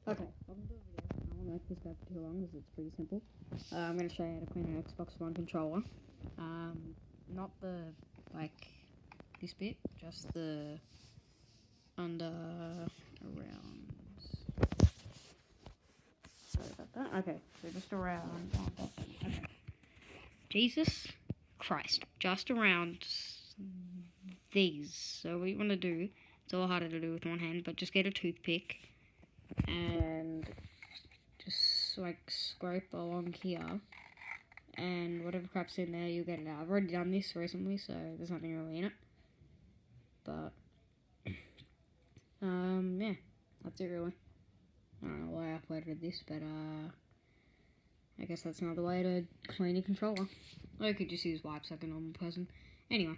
Okay, welcome to the video. I don't want to make this go for too long because it's pretty simple. I'm going to show you how to clean an Xbox One controller. Not the, this bit, just the around. Sorry about that. Okay, so just around. Okay. Jesus Christ, just around these. So what you want to do, it's all harder to do with one hand, but just get a toothpick and just scrape along here, and whatever crap's in there, you'll get it out. I've already done this recently, so there's nothing really in it. But yeah, that's it really. I don't know why I uploaded this, but I guess that's another way to clean your controller. Or you could just use wipes like a normal person. Anyway.